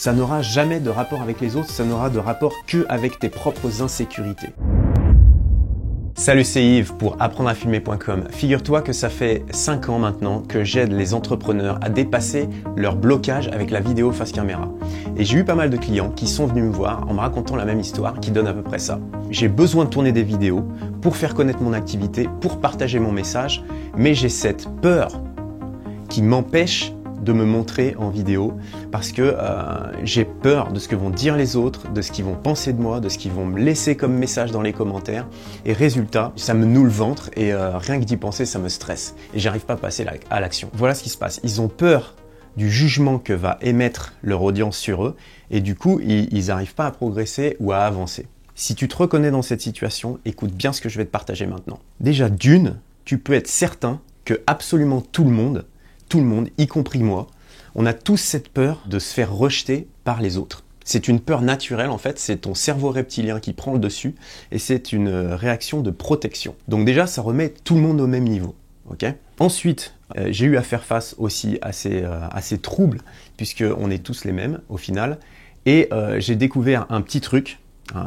ça n'aura jamais de rapport avec les autres, ça n'aura de rapport que avec tes propres insécurités. Salut, c'est Yves pour apprendrafilmer.com. Figure-toi que ça fait 5 ans maintenant que j'aide les entrepreneurs à dépasser leur blocage avec la vidéo face caméra. Et j'ai eu pas mal de clients qui sont venus me voir en me racontant la même histoire qui donne à peu près ça. J'ai besoin de tourner des vidéos pour faire connaître mon activité, pour partager mon message, mais j'ai cette peur qui m'empêche de me montrer en vidéo parce que j'ai peur de ce que vont dire les autres, de ce qu'ils vont penser de moi, de ce qu'ils vont me laisser comme message dans les commentaires. Et résultat, ça me noue le ventre et rien que d'y penser, ça me stresse. Et j'arrive pas à passer à l'action. Voilà ce qui se passe. Ils ont peur du jugement que va émettre leur audience sur eux et du coup, ils n'arrivent pas à progresser ou à avancer. Si tu te reconnais dans cette situation, écoute bien ce que je vais te partager maintenant. Déjà d'une, tu peux être certain que absolument tout le monde, y compris moi, on a tous cette peur de se faire rejeter par les autres. C'est une peur naturelle en fait, c'est ton cerveau reptilien qui prend le dessus et c'est une réaction de protection. Donc déjà, ça remet tout le monde au même niveau. Okay. Ensuite, j'ai eu à faire face aussi à ces troubles, puisqu'on est tous les mêmes au final, et j'ai découvert un petit truc,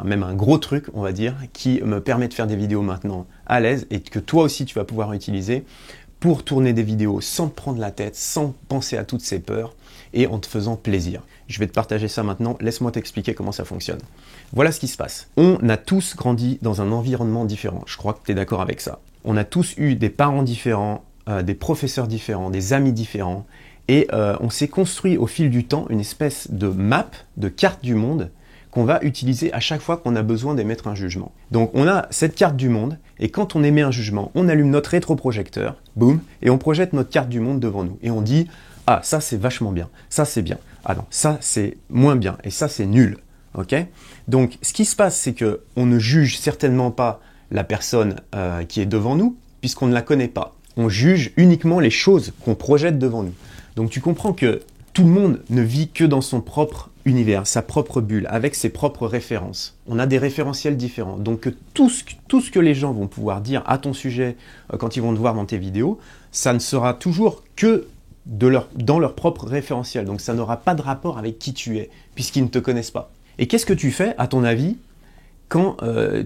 même un gros truc on va dire, qui me permet de faire des vidéos maintenant à l'aise et que toi aussi tu vas pouvoir utiliser pour tourner des vidéos sans te prendre la tête, sans penser à toutes ces peurs et en te faisant plaisir. Je vais te partager ça maintenant, laisse-moi t'expliquer comment ça fonctionne. Voilà ce qui se passe. On a tous grandi dans un environnement différent, je crois que tu es d'accord avec ça. On a tous eu des parents différents, des professeurs différents, des amis différents et on s'est construit au fil du temps une espèce de map, de carte du monde qu'on va utiliser à chaque fois qu'on a besoin d'émettre un jugement. Donc on a cette carte du monde et quand on émet un jugement, on allume notre rétroprojecteur, boum, et on projette notre carte du monde devant nous. Et on dit « Ah, ça c'est vachement bien, ça c'est bien, ah non, ça c'est moins bien et ça c'est nul. » Ok ? Donc ce qui se passe, c'est qu'on ne juge certainement pas la personne qui est devant nous puisqu'on ne la connaît pas. On juge uniquement les choses qu'on projette devant nous. Donc tu comprends que tout le monde ne vit que dans son propre univers, sa propre bulle, avec ses propres références. On a des référentiels différents. Donc tout ce que les gens vont pouvoir dire à ton sujet quand ils vont te voir dans tes vidéos, ça ne sera toujours que dans leur propre référentiel. Donc ça n'aura pas de rapport avec qui tu es, puisqu'ils ne te connaissent pas. Et qu'est-ce que tu fais, à ton avis, quand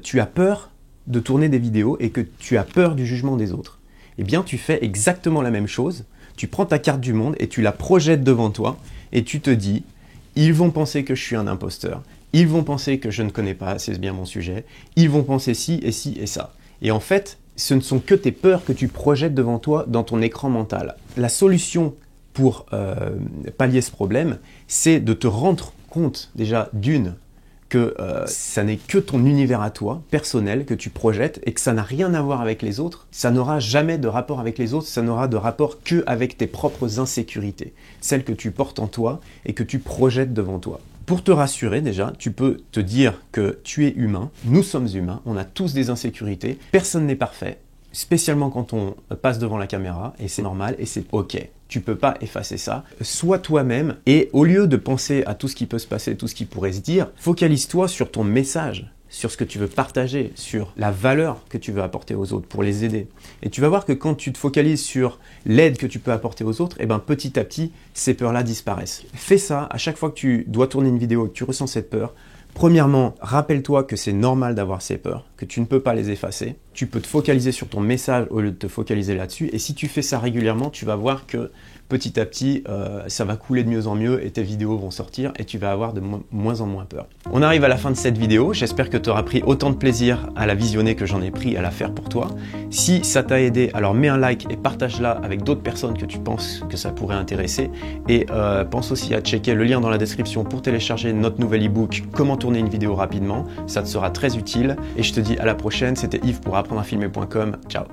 tu as peur de tourner des vidéos et que tu as peur du jugement des autres? Eh bien, tu fais exactement la même chose. Tu prends ta carte du monde et tu la projettes devant toi et tu te dis « Ils vont penser que je suis un imposteur. Ils vont penser que je ne connais pas assez bien mon sujet. Ils vont penser ci et ci et ça. » Et en fait, ce ne sont que tes peurs que tu projettes devant toi dans ton écran mental. La solution pour pallier ce problème, c'est de te rendre compte déjà d'une que ça n'est que ton univers à toi, personnel, que tu projettes et que ça n'a rien à voir avec les autres. Ça n'aura jamais de rapport avec les autres, ça n'aura de rapport que avec tes propres insécurités, celles que tu portes en toi et que tu projettes devant toi. Pour te rassurer déjà, tu peux te dire que tu es humain, nous sommes humains, on a tous des insécurités, personne n'est parfait, spécialement quand on passe devant la caméra et c'est normal et c'est ok. Tu peux pas effacer ça. Sois toi-même et au lieu de penser à tout ce qui peut se passer, tout ce qui pourrait se dire, focalise-toi sur ton message, sur ce que tu veux partager, sur la valeur que tu veux apporter aux autres pour les aider. Et tu vas voir que quand tu te focalises sur l'aide que tu peux apporter aux autres, eh ben petit à petit, ces peurs-là disparaissent. Fais ça à chaque fois que tu dois tourner une vidéo et que tu ressens cette peur. Premièrement, rappelle-toi que c'est normal d'avoir ces peurs, que tu ne peux pas les effacer. Tu peux te focaliser sur ton message au lieu de te focaliser là-dessus. Et si tu fais ça régulièrement, tu vas voir que petit à petit, ça va couler de mieux en mieux et tes vidéos vont sortir et tu vas avoir de moins en moins peur. On arrive à la fin de cette vidéo. J'espère que tu auras pris autant de plaisir à la visionner que j'en ai pris à la faire pour toi. Si ça t'a aidé, alors mets un like et partage-la avec d'autres personnes que tu penses que ça pourrait intéresser. Et pense aussi à checker le lien dans la description pour télécharger notre nouvel e-book « Comment tourner une vidéo rapidement ». Ça te sera très utile. Et je te dis à la prochaine. C'était Yves pour apprendrafilmer.com. Ciao.